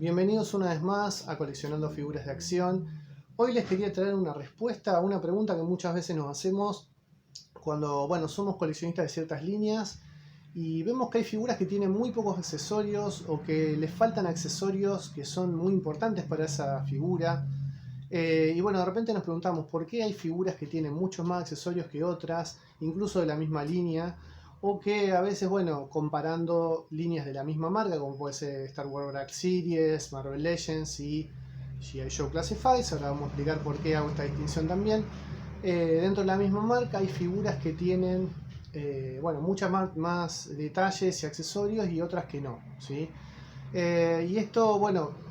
Bienvenidos una vez más a Coleccionando Figuras de Acción. Hoy les quería traer una respuesta a una pregunta que muchas veces nos hacemos cuando, somos coleccionistas de ciertas líneas y vemos que hay figuras que tienen muy pocos accesorios o que les faltan accesorios que son muy importantes para esa figura. Y de repente nos preguntamos por qué hay figuras que tienen muchos más accesorios que otras, incluso de la misma línea, o que a veces, comparando líneas de la misma marca, como puede ser Star Wars Black Series, Marvel Legends y G.I. Joe Classifieds, ahora vamos a explicar por qué hago esta distinción también. Dentro de la misma marca hay figuras que tienen muchas más detalles y accesorios y otras que no, ¿sí? Y esto,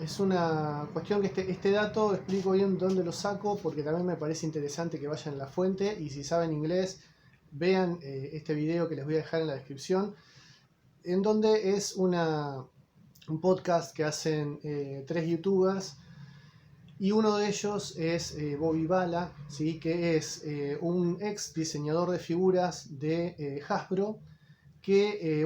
es una cuestión que este dato explico bien dónde lo saco, porque también me parece interesante que vayan a la fuente y si saben inglés, vean este video que les voy a dejar en la descripción, en donde es un podcast que hacen 3 youtubers y uno de ellos es Bobby Bala, ¿sí? Que es un ex diseñador de figuras de Hasbro, que,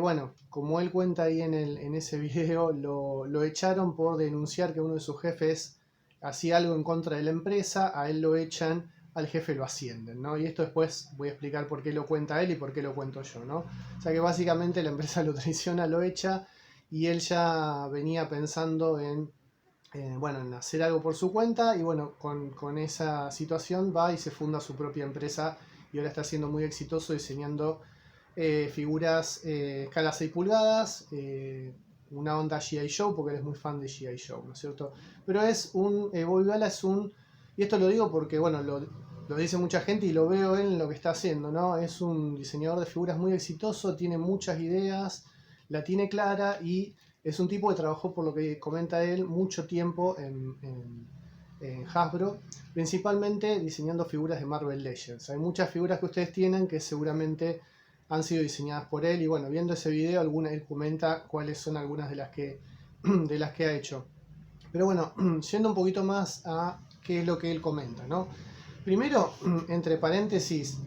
como él cuenta ahí en ese video, lo echaron por denunciar que uno de sus jefes hacía algo en contra de la empresa, a él lo echan, al jefe lo ascienden, ¿no? Y esto después voy a explicar por qué lo cuenta él y por qué lo cuento yo, ¿no? O sea que básicamente la empresa lo traiciona, lo echa, y él ya venía pensando en hacer algo por su cuenta, y con esa situación va y se funda su propia empresa, y ahora está siendo muy exitoso diseñando figuras escala 6 pulgadas, una onda G.I. Joe, porque él es muy fan de G.I. Joe, ¿no es cierto? Pero es un, Bobby Bala es un, y esto lo digo porque, lo dice mucha gente y lo veo en lo que está haciendo, ¿no? Es un diseñador de figuras muy exitoso, tiene muchas ideas, la tiene clara y es un tipo que trabajó, por lo que comenta él, mucho tiempo en Hasbro, principalmente diseñando figuras de Marvel Legends. Hay muchas figuras que ustedes tienen que seguramente han sido diseñadas por él, y viendo ese video él comenta cuáles son algunas de las que ha hecho. Pero yendo un poquito más a qué es lo que él comenta, ¿no? Primero, entre paréntesis,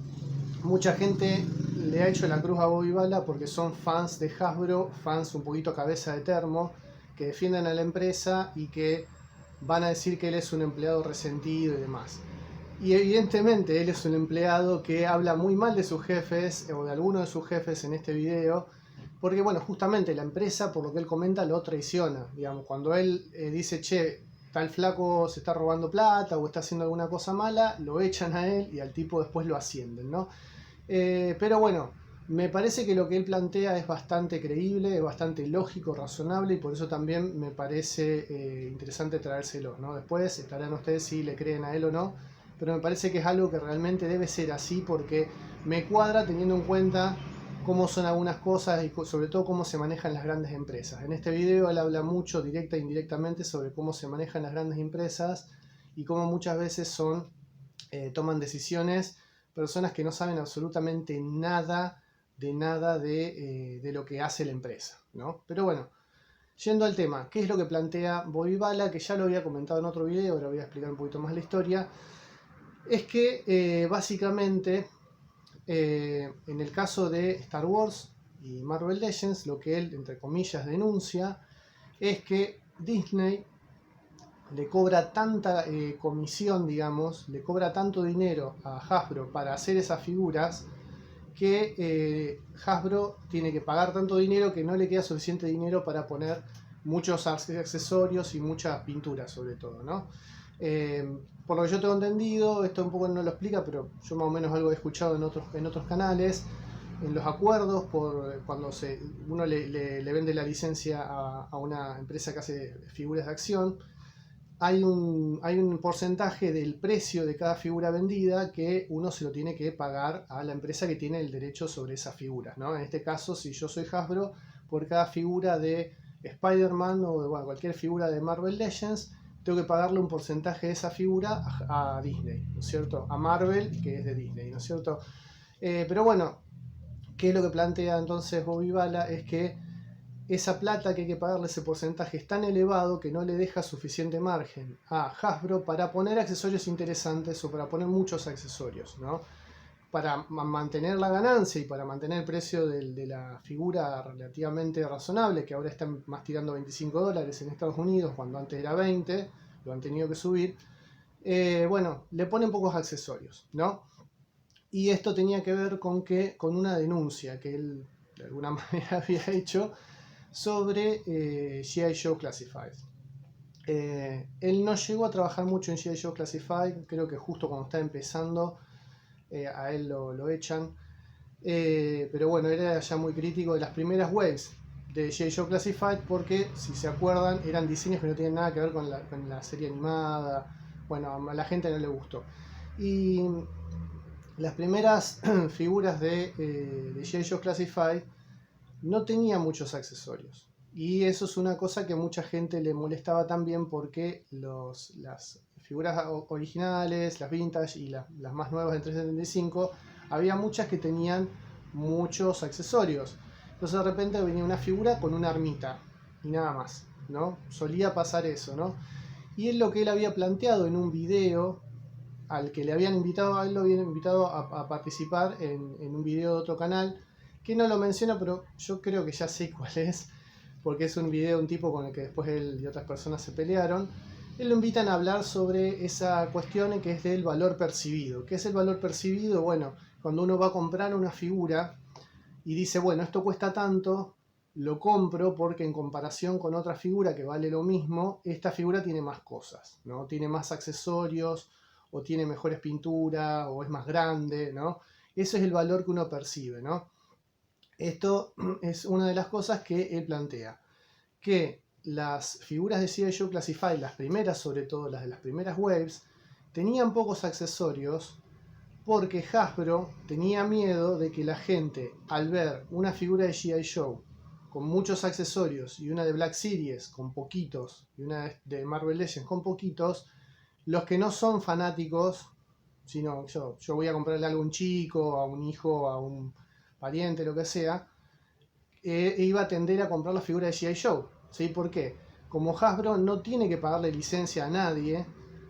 mucha gente le ha hecho la cruz a Bobby Bala porque son fans de Hasbro, fans un poquito cabeza de termo, que defienden a la empresa y que van a decir que él es un empleado resentido y demás. Y evidentemente él es un empleado que habla muy mal de sus jefes o de alguno de sus jefes en este video, porque justamente la empresa, por lo que él comenta, lo traiciona. Digamos, cuando él dice, che, tal flaco se está robando plata o está haciendo alguna cosa mala, lo echan a él y al tipo después lo ascienden, ¿no? Pero me parece que lo que él plantea es bastante creíble, es bastante lógico, razonable, y por eso también me parece interesante traérselo, ¿no? Después estarán ustedes si le creen a él o no, pero me parece que es algo que realmente debe ser así, porque me cuadra teniendo en cuenta cómo son algunas cosas y sobre todo cómo se manejan las grandes empresas. En este video él habla mucho directa e indirectamente sobre cómo se manejan las grandes empresas y cómo muchas veces toman decisiones personas que no saben absolutamente nada de lo que hace la empresa, ¿no? Pero yendo al tema, ¿qué es lo que plantea Bobby Bala? Que ya lo había comentado en otro video, ahora voy a explicar un poquito más la historia. Es que básicamente en el caso de Star Wars y Marvel Legends, lo que él, entre comillas, denuncia es que Disney le cobra tanta comisión, digamos, le cobra tanto dinero a Hasbro para hacer esas figuras, que Hasbro tiene que pagar tanto dinero que no le queda suficiente dinero para poner muchos accesorios y muchas pinturas, sobre todo, ¿no? Por lo que yo tengo entendido, esto un poco no lo explica, pero yo más o menos algo he escuchado en otros canales, en los acuerdos, cuando uno le vende la licencia a una empresa que hace figuras de acción, hay un porcentaje del precio de cada figura vendida que uno se lo tiene que pagar a la empresa que tiene el derecho sobre esas figuras, ¿no? En este caso, si yo soy Hasbro, por cada figura de Spider-Man o de cualquier figura de Marvel Legends, tengo que pagarle un porcentaje de esa figura a Disney, ¿no es cierto? A Marvel, que es de Disney, ¿no es cierto? Pero ¿qué es lo que plantea entonces Bobby Bala? Es que esa plata que hay que pagarle, ese porcentaje es tan elevado que no le deja suficiente margen a Hasbro para poner accesorios interesantes o para poner muchos accesorios, ¿no? para mantener la ganancia y para mantener el precio de la figura relativamente razonable, que ahora están más tirando $25 en Estados Unidos, cuando antes era 20, lo han tenido que subir, bueno, le ponen pocos accesorios, ¿no? Y esto tenía que ver con una denuncia que él de alguna manera había hecho sobre G.I. Joe Classified. Él no llegó a trabajar mucho en G.I. Joe Classified, creo que justo cuando estaba empezando a él lo echan. Pero bueno, era ya muy crítico de las primeras waves de G.I. Joe Classified, porque si se acuerdan eran diseños que no tienen nada que ver con la serie animada. Bueno, a la gente no le gustó. Y las primeras figuras de G.I. Joe Classified no tenía muchos accesorios. Y eso es una cosa que mucha gente le molestaba también, porque las figuras originales, las vintage y las más nuevas de 375, había muchas que tenían muchos accesorios. Entonces de repente venía una figura con una armita y nada más, ¿no? Solía pasar eso, ¿no? Y es lo que él había planteado en un video al que le habían invitado, a él lo habían invitado a participar en un video de otro canal, que no lo menciona, pero yo creo que ya sé cuál es, porque es un video de un tipo con el que después él y otras personas se pelearon. Él lo invitan a hablar sobre esa cuestión que es del valor percibido. ¿Qué es el valor percibido? Bueno, cuando uno va a comprar una figura y dice, bueno, esto cuesta tanto, lo compro porque en comparación con otra figura que vale lo mismo, esta figura tiene más cosas, ¿no? Tiene más accesorios, o tiene mejores pinturas, o es más grande, ¿no? Ese es el valor que uno percibe, ¿no? Esto es una de las cosas que él plantea, que las figuras de G.I. Joe Classified, las primeras, sobre todo las de las primeras waves, tenían pocos accesorios porque Hasbro tenía miedo de que la gente, al ver una figura de G.I. Joe con muchos accesorios y una de Black Series con poquitos y una de Marvel Legends con poquitos, los que no son fanáticos, sino yo voy a comprarle algo a un chico, a un hijo, a un pariente, lo que sea, iba a tender a comprar la figura de G.I. Joe. ¿Sí? ¿Por qué? Como Hasbro no tiene que pagarle licencia a nadie,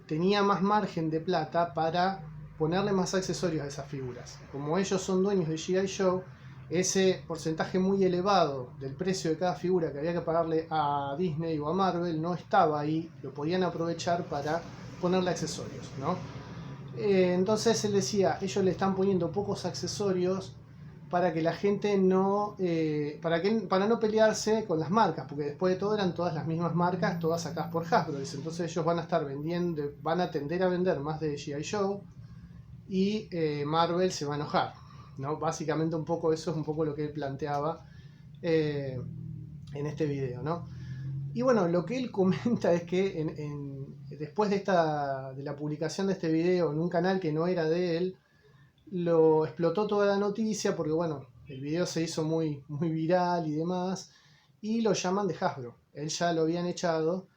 tenía más margen de plata para ponerle más accesorios a esas figuras. Como ellos son dueños de G.I. Joe, ese porcentaje muy elevado del precio de cada figura que había que pagarle a Disney o a Marvel no estaba ahí, lo podían aprovechar para ponerle accesorios, ¿no? Entonces él decía, ellos le están poniendo pocos accesorios para que la gente no, para no pelearse con las marcas, porque después de todo eran todas las mismas marcas, todas sacadas por Hasbro. Entonces ellos van a estar vendiendo, van a tender a vender más de G.I. Joe y Marvel se va a enojar, ¿no? Básicamente un poco eso es un poco lo que él planteaba en este video, ¿no? Y bueno, lo que él comenta es que después de la publicación de este video en un canal que no era de él, lo explotó toda la noticia porque, bueno, el video se hizo muy, muy viral y demás, y lo llaman de Hasbro. Él ya lo habían echado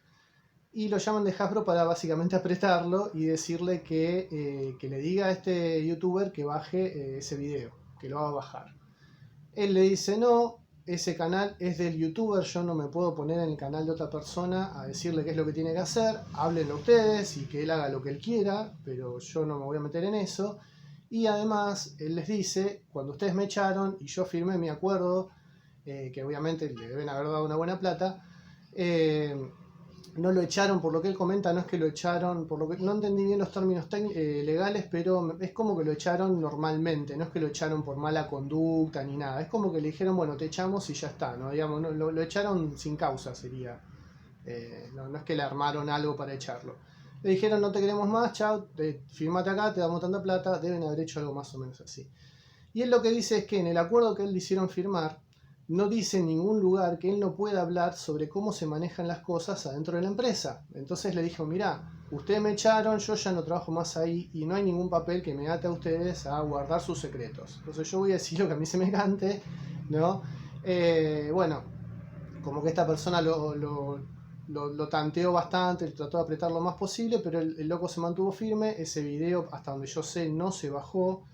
y lo llaman de Hasbro para básicamente apretarlo y decirle que le diga a este youtuber que baje ese video, que lo va a bajar. Él le dice, no, ese canal es del youtuber, yo no me puedo poner en el canal de otra persona a decirle qué es lo que tiene que hacer, háblenlo ustedes y que él haga lo que él quiera, pero yo no me voy a meter en eso. Y además, él les dice, cuando ustedes me echaron y yo firmé mi acuerdo, que obviamente le deben haber dado una buena plata, no lo echaron, por lo que él comenta, no es que lo echaron, por lo que no entendí bien los términos legales, pero es como que lo echaron normalmente, no es que lo echaron por mala conducta ni nada, es como que le dijeron, bueno, te echamos y ya está, ¿no? Digamos, no, lo echaron sin causa, sería, no es que le armaron algo para echarlo. Le dijeron, no te queremos más, chao, firmate acá, te damos tanta plata, deben haber hecho algo más o menos así. Y él lo que dice es que en el acuerdo que él le hicieron firmar, no dice en ningún lugar que él no pueda hablar sobre cómo se manejan las cosas adentro de la empresa. Entonces le dijo, mirá, ustedes me echaron, yo ya no trabajo más ahí y no hay ningún papel que me ate a ustedes a guardar sus secretos. Entonces yo voy a decir lo que a mí se me cante, ¿no? Bueno, como que esta persona lo tanteó bastante, trató de apretar lo más posible, pero el loco se mantuvo firme, ese video, hasta donde yo sé, no se bajó,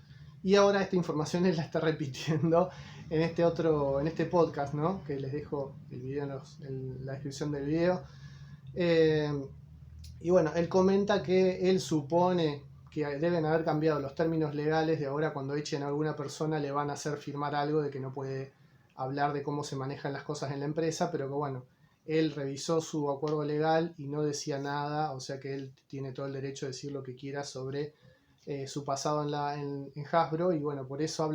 y ahora esta información él la está repitiendo en este podcast, ¿no? Que les dejo el video en la descripción del video. Y bueno, él comenta que él supone, que deben haber cambiado los términos legales de ahora cuando echen a alguna persona le van a hacer firmar algo de que no puede hablar de cómo se manejan las cosas en la empresa, pero que bueno, él revisó su acuerdo legal y no decía nada, o sea que él tiene todo el derecho de decir lo que quiera sobre su pasado en Hasbro, y bueno, por eso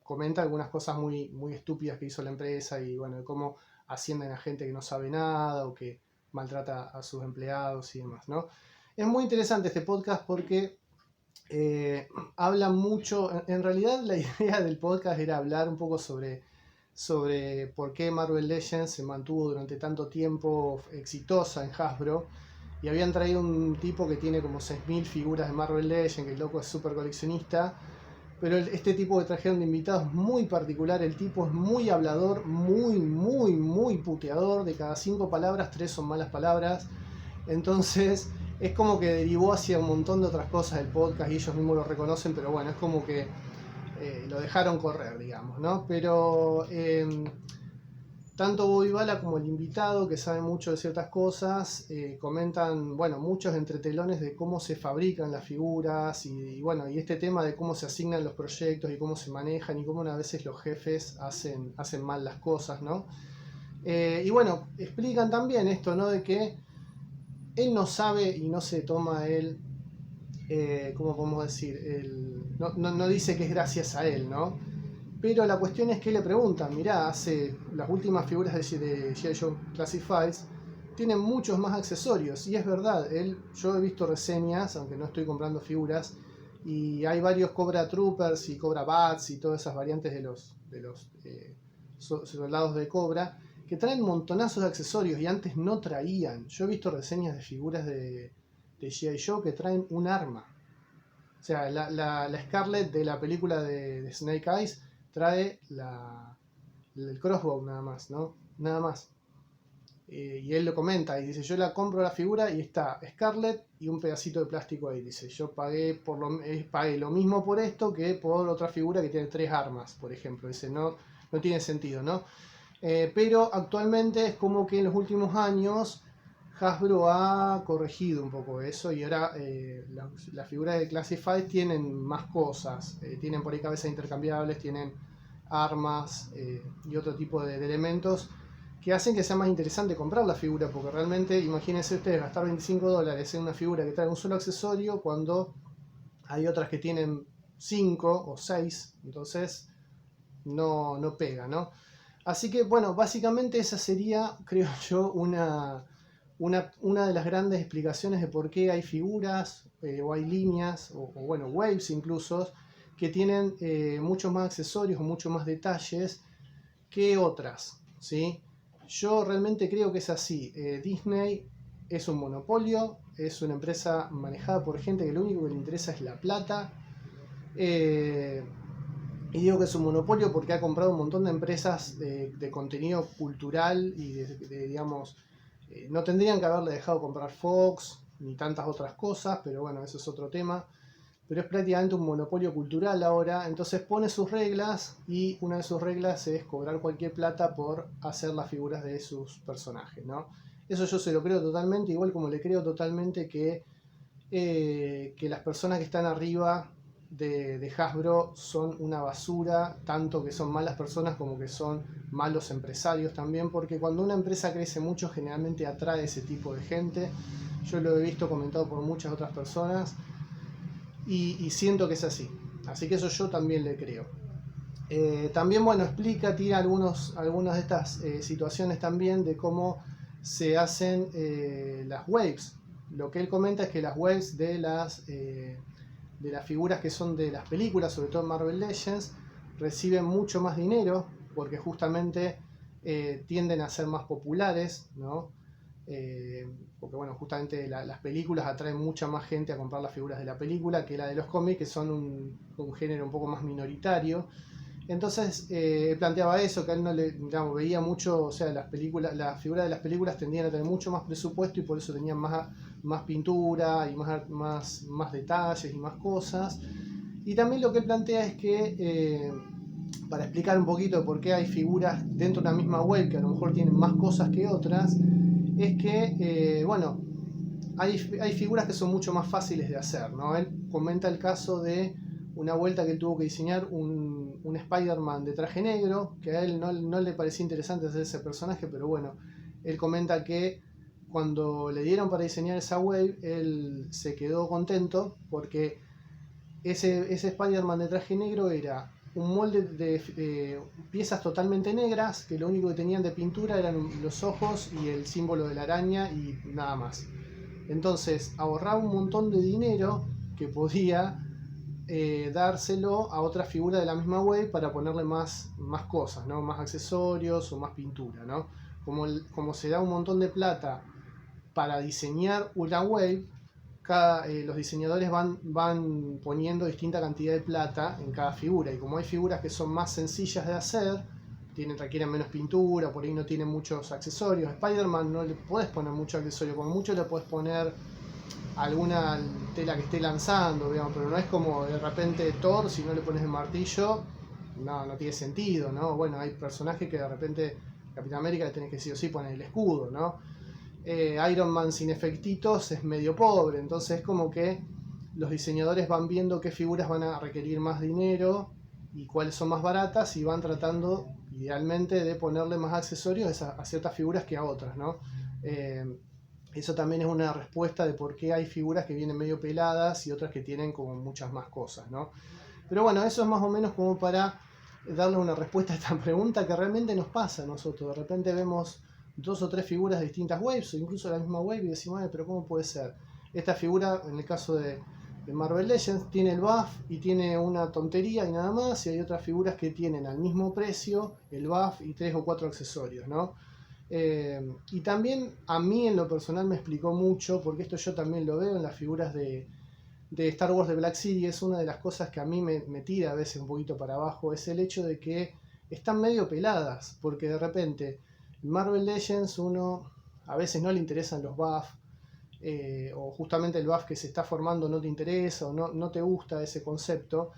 comenta algunas cosas muy, muy estúpidas que hizo la empresa y bueno, de cómo ascienden a gente que no sabe nada o que maltrata a sus empleados y demás, ¿no? Es muy interesante este podcast porque habla mucho, en realidad la idea del podcast era hablar un poco sobre por qué Marvel Legends se mantuvo durante tanto tiempo exitosa en Hasbro, y habían traído un tipo que tiene como 6.000 figuras de Marvel Legends, que el loco es súper coleccionista, pero este tipo que trajeron de invitados es muy particular, el tipo es muy hablador, muy, muy, muy puteador, de cada 5 palabras, 3 son malas palabras, entonces es como que derivó hacia un montón de otras cosas del podcast y ellos mismos lo reconocen, pero bueno, es como que lo dejaron correr, digamos, ¿no? Pero tanto Bobby Bala como el invitado, que sabe mucho de ciertas cosas, comentan, bueno, muchos entretelones de cómo se fabrican las figuras y, bueno, y este tema de cómo se asignan los proyectos y cómo se manejan y cómo a veces los jefes hacen mal las cosas, ¿no? Y bueno, explican también esto, ¿no? De que él no sabe y no se toma él, ¿cómo podemos decir? No dice que es gracias a él, ¿no? Pero la cuestión es que le preguntan, mirá, hace las últimas figuras de G.I. Joe Classifieds tienen muchos más accesorios, y es verdad, yo he visto reseñas, aunque no estoy comprando figuras, y hay varios Cobra Troopers y Cobra Bats y todas esas variantes de los soldados de Cobra, que traen montonazos de accesorios y antes no traían. Yo he visto reseñas de figuras de G.I. Joe que traen un arma. O sea, la Scarlet de la película de Snake Eyes trae el crossbow nada más, ¿no? Nada más. Y él lo comenta y dice, yo la compro la figura y está Scarlet y un pedacito de plástico ahí. Dice, yo pagué lo mismo por esto que por otra figura que tiene 3 armas, por ejemplo. Dice, no tiene sentido, ¿no? Pero actualmente es como que en los últimos años Hasbro ha corregido un poco eso y ahora las figuras de Classified tienen más cosas, tienen por ahí cabezas intercambiables, tienen armas y otro tipo de elementos que hacen que sea más interesante comprar la figura, porque realmente imagínense ustedes gastar $25 en una figura que trae un solo accesorio cuando hay otras que tienen 5 o 6, entonces no pega, ¿no? Así que bueno, básicamente esa sería, creo yo, una de las grandes explicaciones de por qué hay figuras o hay líneas o bueno, waves incluso, que tienen muchos más accesorios o muchos más detalles que otras, ¿sí? Yo realmente creo que es así. Disney es un monopolio, es una empresa manejada por gente que lo único que le interesa es la plata. Y digo que es un monopolio porque ha comprado un montón de empresas de contenido cultural y digamos, no tendrían que haberle dejado comprar Fox ni tantas otras cosas, pero bueno, eso es otro tema. Pero es prácticamente un monopolio cultural ahora, entonces pone sus reglas y una de sus reglas es cobrar cualquier plata por hacer las figuras de sus personajes, ¿no? Eso yo se lo creo totalmente, igual como le creo totalmente que las personas que están arriba de Hasbro son una basura, tanto que son malas personas como que son malos empresarios también, porque cuando una empresa crece mucho generalmente atrae ese tipo de gente. Yo lo he visto comentado por muchas otras personas y siento que es así. Así que eso yo también le creo. También, bueno, tira algunas de estas situaciones también de cómo se hacen las waves. Lo que él comenta es que las waves de las figuras que son de las películas, sobre todo Marvel Legends, reciben mucho más dinero porque justamente tienden a ser más populares, ¿no? Porque bueno, justamente las películas atraen mucha más gente a comprar las figuras de la película que la de los cómics, que son un género un poco más minoritario. Entonces planteaba eso, que a él no le, digamos, veía mucho, o sea, las figuras de las películas tendían a tener mucho más presupuesto y por eso tenían más pintura y más detalles y más cosas. Y también lo que él plantea es que, para explicar un poquito de por qué hay figuras dentro de una misma web que a lo mejor tienen más cosas que otras, es que, bueno, hay figuras que son mucho más fáciles de hacer, ¿no? Él comenta el caso de una vuelta que él tuvo que diseñar un Spider-Man de traje negro, que a él no le parecía interesante hacer ese personaje, pero bueno, él comenta que cuando le dieron para diseñar esa wave, él se quedó contento porque ese Spider-Man de traje negro era un molde de piezas totalmente negras, que lo único que tenían de pintura eran los ojos y el símbolo de la araña y nada más. Entonces ahorraba un montón de dinero que podía dárselo a otra figura de la misma wave para ponerle más cosas, ¿no? Más accesorios o más pintura, ¿no? Como se da un montón de plata para diseñar una wave, los diseñadores van poniendo distinta cantidad de plata en cada figura, y como hay figuras que son más sencillas de hacer, requieren menos pintura, por ahí no tienen muchos accesorios. Spider-Man no le puedes poner mucho accesorio, como mucho le puedes poner alguna tela que esté lanzando, digamos, pero no es como de repente Thor, si no le pones el martillo, no tiene sentido, ¿no? Bueno, hay personajes que de repente Capitán América le tenés que sí o sí poner el escudo, ¿no? Iron Man sin efectitos es medio pobre, entonces es como que los diseñadores van viendo qué figuras van a requerir más dinero y cuáles son más baratas, y van tratando idealmente de ponerle más accesorios a ciertas figuras que a otras, ¿no? Eso también es una respuesta de por qué hay figuras que vienen medio peladas y otras que tienen como muchas más cosas, ¿no? Pero bueno, eso es más o menos como para darle una respuesta a esta pregunta que realmente nos pasa a nosotros. De repente vemos 2 o 3 figuras de distintas waves o incluso la misma wave y decimos, pero ¿cómo puede ser? Esta figura, en el caso de Marvel Legends, tiene el buff y tiene una tontería y nada más, y hay otras figuras que tienen al mismo precio el buff y 3 o 4 accesorios, ¿no? Y también a mí en lo personal me explicó mucho, porque esto yo también lo veo en las figuras de Star Wars de Black Series. Una de las cosas que a mí me tira a veces un poquito para abajo es el hecho de que están medio peladas, porque de repente en Marvel Legends uno a veces no le interesan los buffs, o justamente el buff que se está formando no te interesa o no te gusta ese concepto,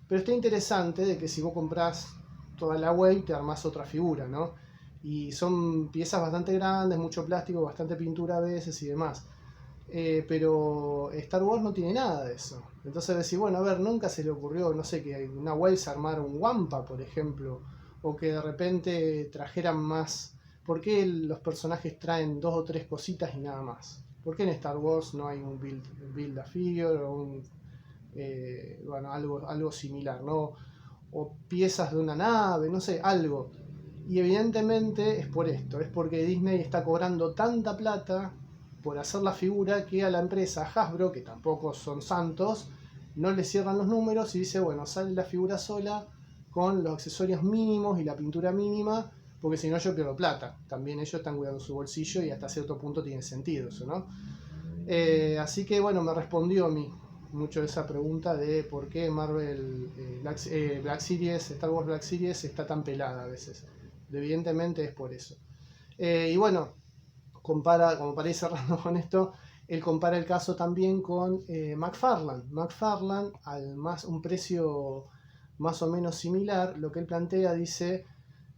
pero está interesante de que si vos comprás toda la wave te armás otra figura, ¿no? Y son piezas bastante grandes, mucho plástico, bastante pintura a veces y demás. Pero Star Wars no tiene nada de eso. Entonces decís, bueno, a ver, nunca se le ocurrió, no sé, que una wave se armara un Wampa, por ejemplo, o que de repente trajeran más. ¿Por qué los personajes traen 2 o 3 cositas y nada más? ¿Por qué en Star Wars no hay un build a figure o bueno, algo similar, ¿no? O piezas de una nave, no sé, algo. Y evidentemente es por esto, es porque Disney está cobrando tanta plata por hacer la figura que a la empresa Hasbro, que tampoco son santos, no le cierran los números y dice, bueno, sale la figura sola con los accesorios mínimos y la pintura mínima, porque si no yo pierdo plata. También ellos están cuidando su bolsillo y hasta cierto punto tiene sentido eso, ¿no? Así que bueno, me respondió a mí mucho esa pregunta de por qué Marvel Black Series, Star Wars Black Series está tan pelada a veces. Evidentemente es por eso. Y bueno, como para ir cerrando con esto, él compara el caso también con McFarlane. McFarlane, un precio más o menos similar, lo que él plantea, dice,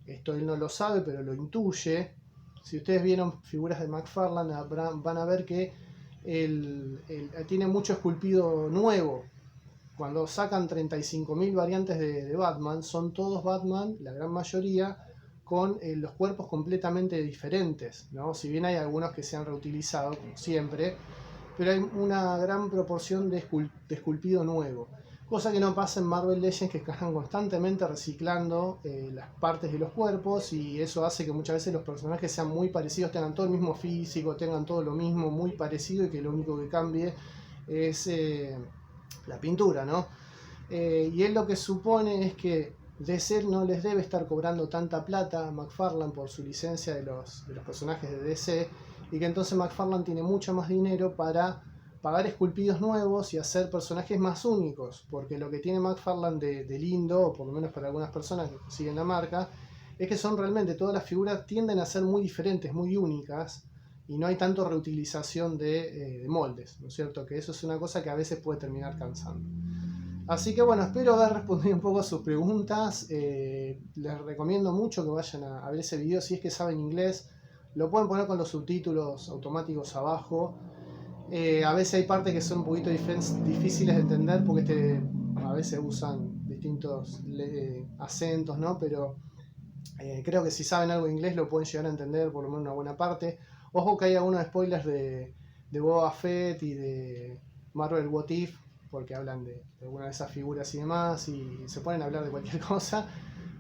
esto él no lo sabe, pero lo intuye. Si ustedes vieron figuras de McFarlane, van a ver que tiene mucho esculpido nuevo. Cuando sacan 35.000 variantes de Batman, son todos Batman, la gran mayoría, con los cuerpos completamente diferentes, ¿no? Si bien hay algunos que se han reutilizado, como siempre, pero hay una gran proporción de esculpido nuevo. Cosa que no pasa en Marvel Legends, que están constantemente reciclando las partes de los cuerpos, y eso hace que muchas veces los personajes sean muy parecidos, tengan todo el mismo físico, tengan todo lo mismo, muy parecido, y que lo único que cambie es la pintura, ¿no? Y él lo que supone es que DC no les debe estar cobrando tanta plata a McFarlane por su licencia de los personajes de DC, y que entonces McFarlane tiene mucho más dinero para pagar esculpidos nuevos y hacer personajes más únicos, porque lo que tiene McFarlane de lindo, o por lo menos para algunas personas que siguen la marca, es que son realmente, todas las figuras tienden a ser muy diferentes, muy únicas, y no hay tanto reutilización de moldes, ¿no es cierto? Que eso es una cosa que a veces puede terminar cansando. Así que bueno, espero haber respondido un poco a sus preguntas. Les recomiendo mucho que vayan a ver ese video si es que saben inglés. Lo pueden poner con los subtítulos automáticos abajo. A veces hay partes que son un poquito difíciles de entender porque a veces usan distintos acentos, ¿no? Pero creo que si saben algo de inglés lo pueden llegar a entender por lo menos una buena parte. Ojo que hay algunos spoilers de Boba Fett y de Marvel What If, porque hablan de alguna de esas figuras y demás, y se ponen a hablar de cualquier cosa.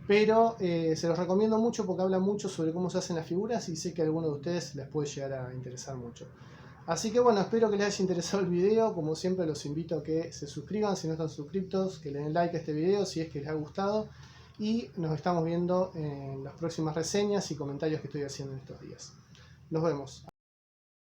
Pero se los recomiendo mucho porque habla mucho sobre cómo se hacen las figuras y sé que a alguno de ustedes les puede llegar a interesar mucho. Así que bueno, espero que les haya interesado el video. Como siempre los invito a que se suscriban si no están suscritos, que le den like a este video si es que les ha gustado. Y nos estamos viendo en las próximas reseñas y comentarios que estoy haciendo en estos días. Nos vemos.